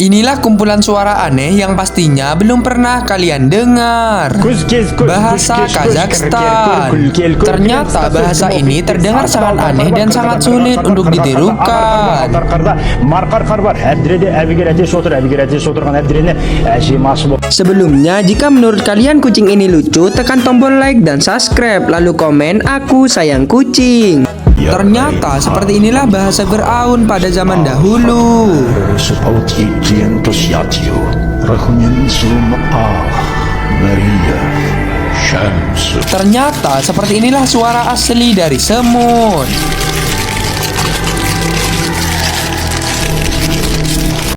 Inilah kumpulan suara aneh yang pastinya belum pernah kalian dengar. Bahasa Kazakhstan. Ternyata bahasa ini terdengar sangat aneh dan sangat sulit untuk ditirukan. Sebelumnya, jika menurut kalian kucing ini lucu, tekan tombol like dan subscribe, lalu komen "Aku sayang kucing". Ternyata seperti inilah bahasa Firaun pada zaman dahulu. Ternyata seperti inilah suara asli dari semut.